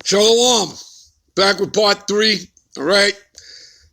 Shalom. Back with part 3. All right.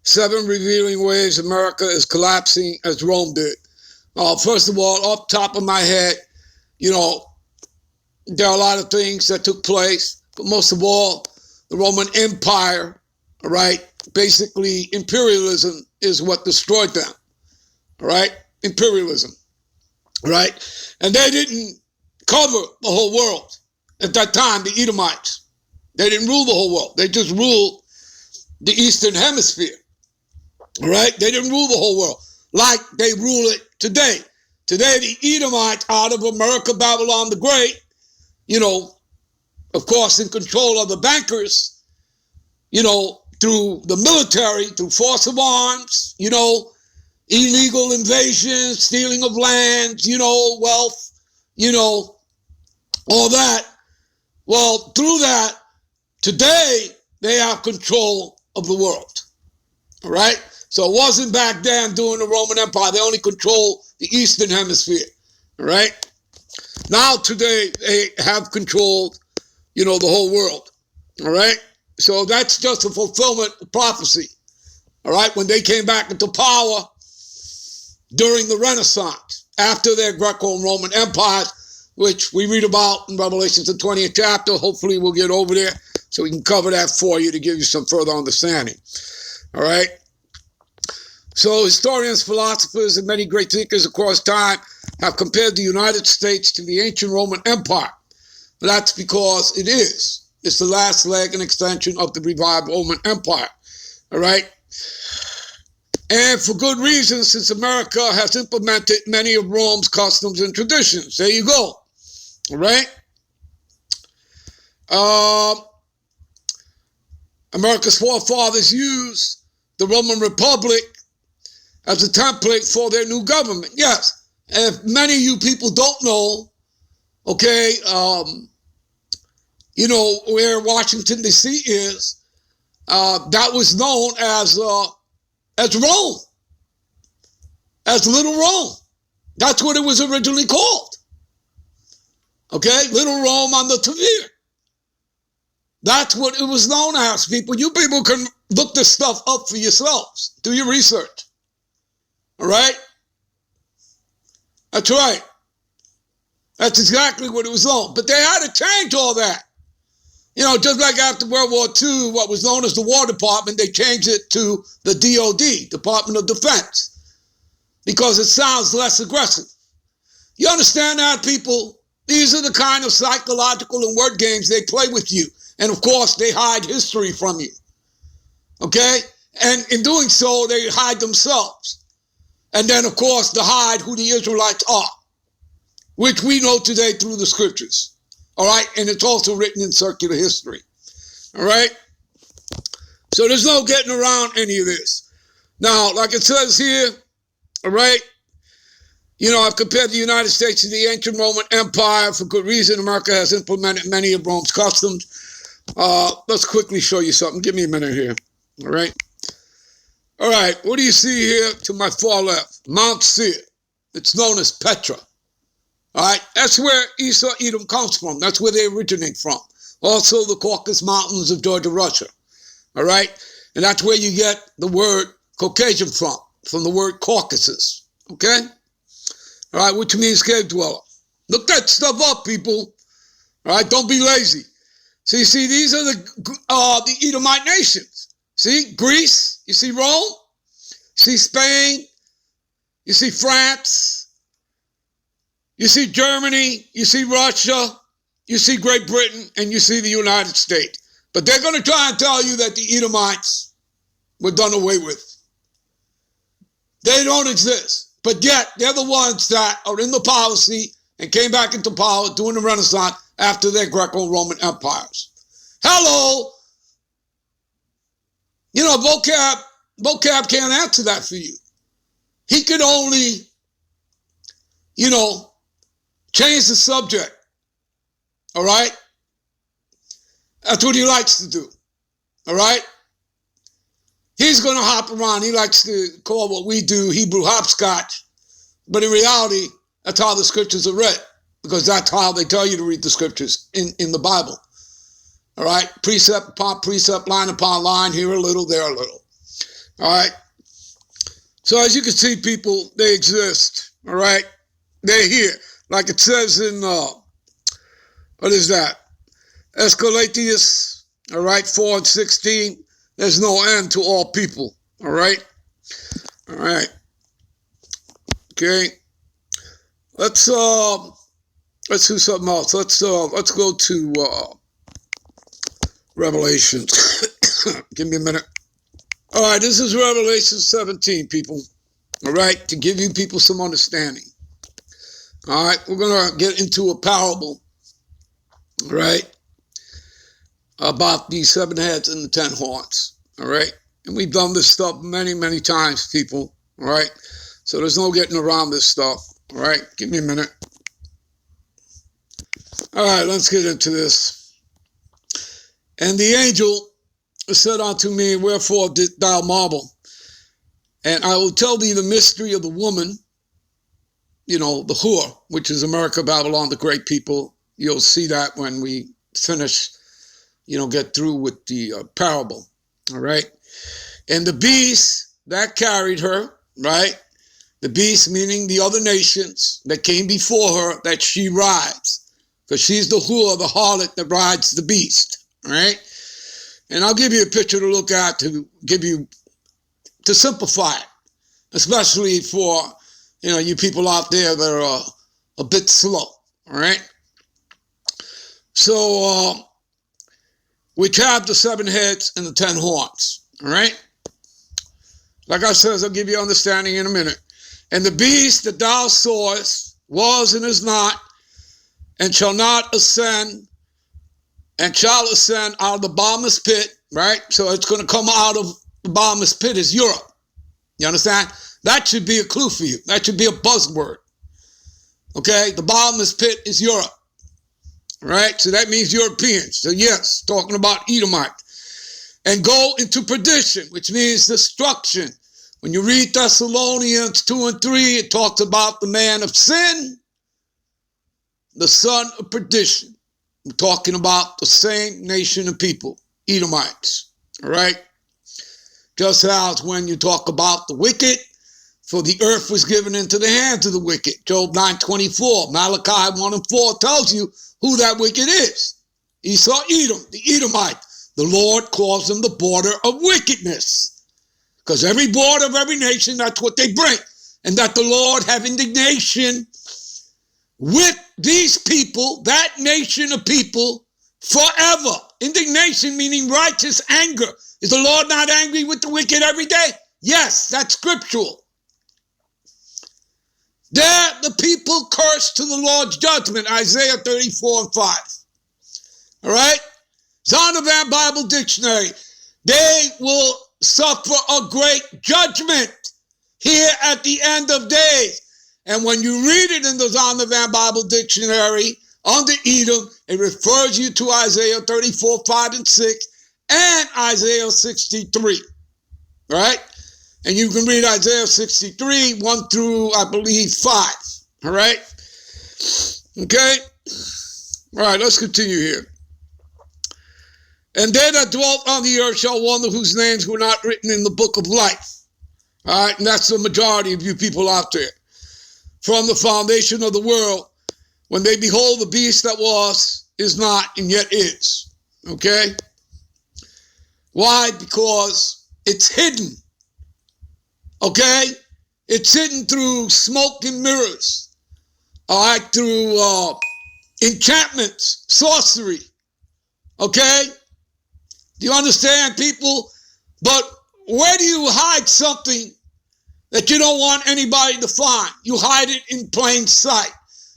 7 revealing ways America is collapsing as Rome did. First of all, off the top of my head, there are a lot of things that took place, but most of all, the Roman Empire, all right, basically imperialism is what destroyed them, all right, imperialism, right? And they didn't cover the whole world at that time, the Edomites. They didn't rule the whole world. They just ruled the Eastern Hemisphere, all right? They didn't rule the whole world like they rule it today. Today, the Edomites out of Amerikkha, Babylon the Great, of course, in control of the bankers, through the military, through force of arms, illegal invasions, stealing of lands, wealth, all that. Well, through that, today, they have control of the world, all right? So it wasn't back then during the Roman Empire. They only controlled the Eastern Hemisphere, all right? Now, today, they have controlled, the whole world, all right? So that's just a fulfillment of prophecy, all right? When they came back into power during the Renaissance, after their Greco-Roman empires, which we read about in Revelation, the 20th chapter. Hopefully we'll get over there so we can cover that for you to give you some further understanding, all right? So historians, philosophers, and many great thinkers across time have compared the United States to the ancient Roman Empire. That's because it is. It's the last leg and extension of the revived Roman Empire, all right? And for good reason, since America has implemented many of Rome's customs and traditions. There you go, all right? America's forefathers used the Roman Republic as a template for their new government. Yes, and if many of you people don't know, okay, where Washington, D.C. is, that was known as Rome, as Little Rome. That's what it was originally called. Okay, Little Rome on the Tavir. That's what it was known as, people. You people can look this stuff up for yourselves. Do your research. All right? That's right. That's exactly what it was known. But they had to change all that. Just like after World War II, what was known as the War Department, they changed it to the DOD, Department of Defense, because it sounds less aggressive. You understand that, people? These are the kind of psychological and word games they play with you. And, of course, they hide history from you. Okay? And in doing so, they hide themselves. And then, of course, to hide who the Israelites are, which we know today through the scriptures. All right? And it's also written in circular history. All right? So there's no getting around any of this. Now, like it says here, all right, I've compared the United States to the ancient Roman Empire. For good reason, America has implemented many of Rome's customs. Let's quickly show you something. Give me a minute here. All right? All right, what do you see here to my far left? Mount Seir. It's known as Petra. All right, that's where Esau, Edom comes from. That's where they originate from. Also, the Caucasus Mountains of Georgia, Russia. All right, and that's where you get the word Caucasian from the word Caucasus. Okay? All right, which means cave dweller. Look that stuff up, people. All right, don't be lazy. So you see, these are the Edomite nations. See, Greece, you see Rome, you see Spain, you see France, you see Germany, you see Russia, you see Great Britain, and you see the United States. But they're going to try and tell you that the Edomites were done away with. They don't exist. But yet, they're the ones that are in the policy and came back into power during the Renaissance after their Greco-Roman empires. Hello! Vocab can't answer that for you. He could only, change the subject. All right? That's what he likes to do. All right? He's going to hop around. He likes to call what we do Hebrew hopscotch. But in reality, that's how the scriptures are read, because that's how they tell you to read the scriptures in the Bible. All right, precept upon precept, line upon line, here a little, there a little. All right. So as you can see, people, they exist. All right. They're here. Like it says in, what is that? Escalatius, all right, 4:16. There's no end to all people. All right. All right. Okay. Let's do something else. Let's go to Revelation. Give me a minute. All right, this is Revelation 17, people. All right, to give you people some understanding. All right, we're going to get into a parable, all right, about these 7 heads and the 10 horns. All right, and we've done this stuff many, many times, people. All right, so there's no getting around this stuff. All right, give me a minute. All right, let's get into this. And the angel said unto me, wherefore didst thou marvel? And I will tell thee the mystery of the woman, the whore, which is Amerikkka, Babylon, the great people. You'll see that when we finish, get through with the parable. All right. And the beast that carried her, right? The beast meaning the other nations that came before her that she rides. Because she's the whore, the harlot that rides the beast. All right. And I'll give you a picture to look at to simplify it, especially for, you people out there that are a bit slow, all right? So, which have the 7 heads and the 10 horns, all right? Like I said, I'll give you understanding in a minute. And the beast that thou sawest was and is not, and shall not ascend, and shall ascend out of the bottomless pit, right? So it's going to come out of the bottomless pit is Europe. You understand? That should be a clue for you. That should be a buzzword. Okay? The bottomless pit is Europe. Right? So that means Europeans. So yes, talking about Edomite. And go into perdition, which means destruction. When you read Thessalonians 2 and 3, it talks about the man of sin, the son of perdition. We're talking about the same nation of people, Edomites, all right? Just as when you talk about the wicked, for the earth was given into the hands of the wicked. Job 9:24, Malachi 1 and 4 tells you who that wicked is. Esau, Edom, the Edomite. The Lord calls them the border of wickedness. Because every border of every nation, that's what they bring. And that the Lord have indignation with these people, that nation of people, forever. Indignation meaning righteous anger. Is the Lord not angry with the wicked every day? Yes, that's scriptural. There the people curse to the Lord's judgment, Isaiah 34 and 5. All right? Zondervan Bible Dictionary. They will suffer a great judgment here at the end of days. And when you read it in the Zondervan Bible Dictionary, under Edom, it refers you to Isaiah 34, 5 and 6, and Isaiah 63, right? And you can read Isaiah 63, 1 through, I believe, 5, all right? Okay? All right, let's continue here. And they that dwelt on the earth shall wonder whose names were not written in the book of life. All right, and that's the majority of you people out there. From the foundation of the world, when they behold the beast that was, is not, and yet is. Okay? Why? Because it's hidden. Okay? It's hidden through smoke and mirrors. All right? Through enchantments, sorcery. Okay? Do you understand, people? But where do you hide something that you don't want anybody to find? You hide it in plain sight.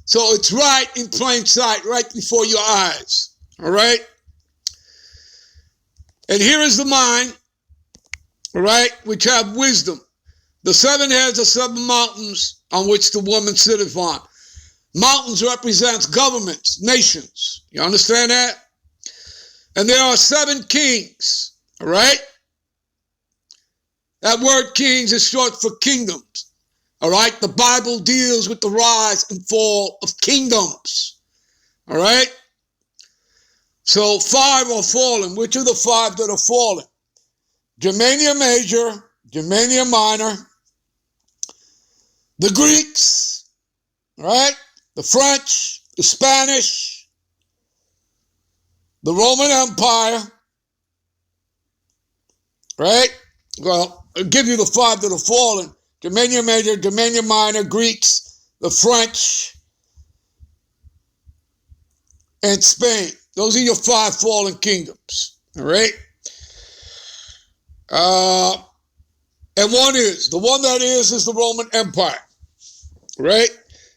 So it's right in plain sight, right before your eyes. All right? And here is the mind, all right, which have wisdom. The 7 heads are 7 mountains on which the woman sitteth on. Mountains represents governments, nations. You understand that? And there are 7 kings, all right? That word kings is short for kingdoms, all right? The Bible deals with the rise and fall of kingdoms, all right? So 5 are fallen. Which are the 5 that are fallen? Germania Major, Germania Minor, the Greeks, right? The French, the Spanish, the Roman Empire, right? Well, I'll give you the 5 that are fallen. Germania Major, Germania Minor, Greeks, the French, and Spain. Those are your 5 fallen kingdoms, all right? And the one that is the Roman Empire, right?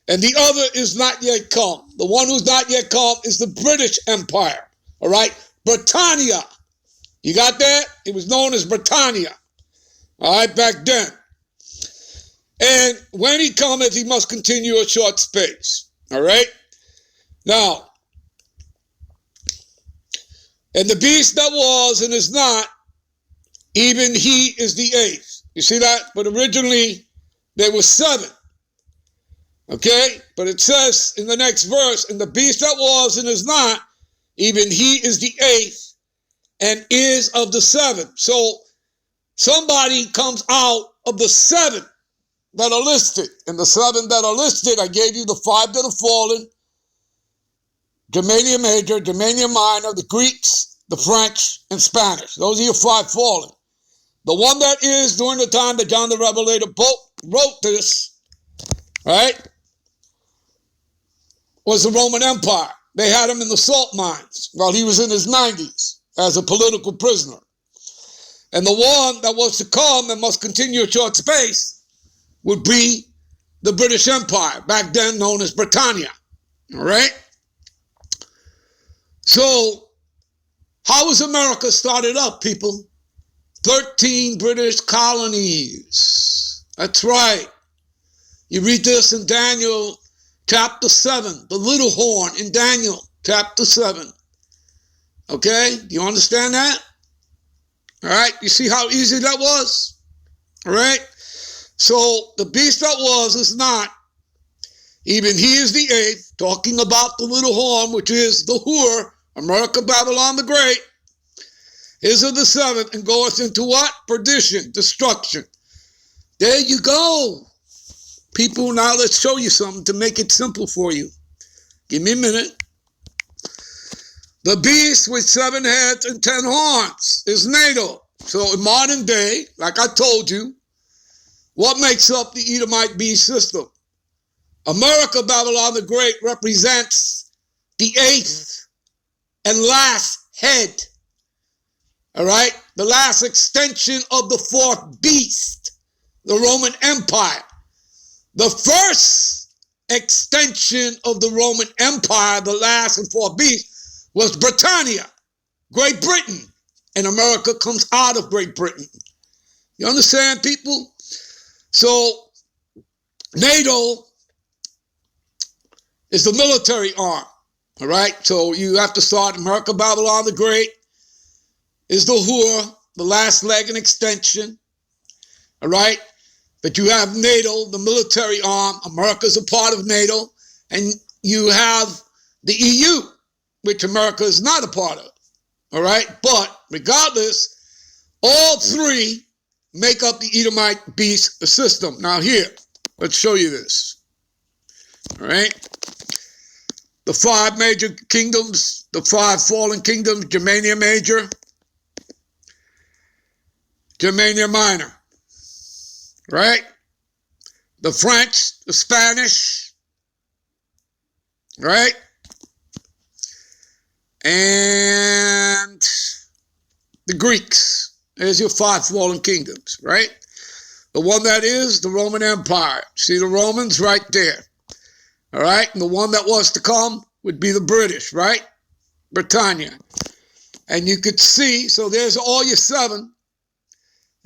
And the other is not yet come. The one who's not yet come is the British Empire, all right? Britannia. You got that? It was known as Britannia, all right, back then. And when he cometh, he must continue a short space, all right? Now, and the beast that was and is not, even he is the 8th. You see that? But originally, there were 7. Okay? But it says in the next verse, and the beast that was and is not, even he is the 8th and is of the 7. So somebody comes out of the 7 that are listed. And the 7 that are listed, I gave you the 5 that are fallen. Germania Major, Germania Minor, the Greeks, the French, and Spanish. Those are your 5 fallen. The one that is during the time that John the Revelator wrote this, right, was the Roman Empire. They had him in the salt mines while he was in his 90s as a political prisoner. And the one that was to come and must continue a short space would be the British Empire, back then known as Britannia. All right? So, how was America started up, people? 13 British colonies. That's right. You read this in Daniel chapter 7, the little horn in Daniel chapter 7. Okay? Do you understand that? All right? You see how easy that was? All right? So, the beast that was is not. Even he is the 8th, talking about the little horn, which is the whore, Amerikkka, Babylon the Great, is of the 7th, and goeth into what? Perdition, destruction. There you go. People, now let's show you something to make it simple for you. Give me a minute. The beast with 7 heads and 10 horns is NATO. So in modern day, like I told you, what makes up the Edomite beast system? Amerikkka, Babylon the Great, represents the 8th and last head. All right? The last extension of the 4th beast, the Roman Empire. The first extension of the Roman Empire, the last and 4th beast, was Britannia, Great Britain. And America comes out of Great Britain. You understand, people? So, NATO is the military arm. All right? So you have to start Amerikkka, Babylon the Great is the whore, the last leg and extension. All right? But you have NATO, the military arm. America's a part of NATO. And you have the EU, which America is not a part of. All right? But regardless, all 3 make up the Edomite beast system. Now here, let's show you this. All right? The 5 major kingdoms, the 5 fallen kingdoms, Germania Major, Germania Minor, right? The French, the Spanish, right? And the Greeks. There's your 5 fallen kingdoms, right? The one that is the Roman Empire. See the Romans right there. All right? And the one that was to come would be the British, right? Britannia. And you could see, so there's all your 7.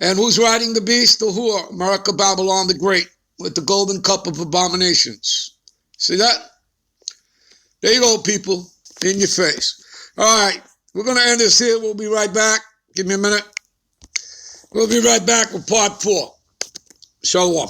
And who's riding the beast? The whore, Amerikkka, Babylon the Great, with the golden cup of abominations. See that? There you go, people, in your face. All right, we're going to end this here. We'll be right back. Give me a minute. We'll be right back with part 4. Shalom.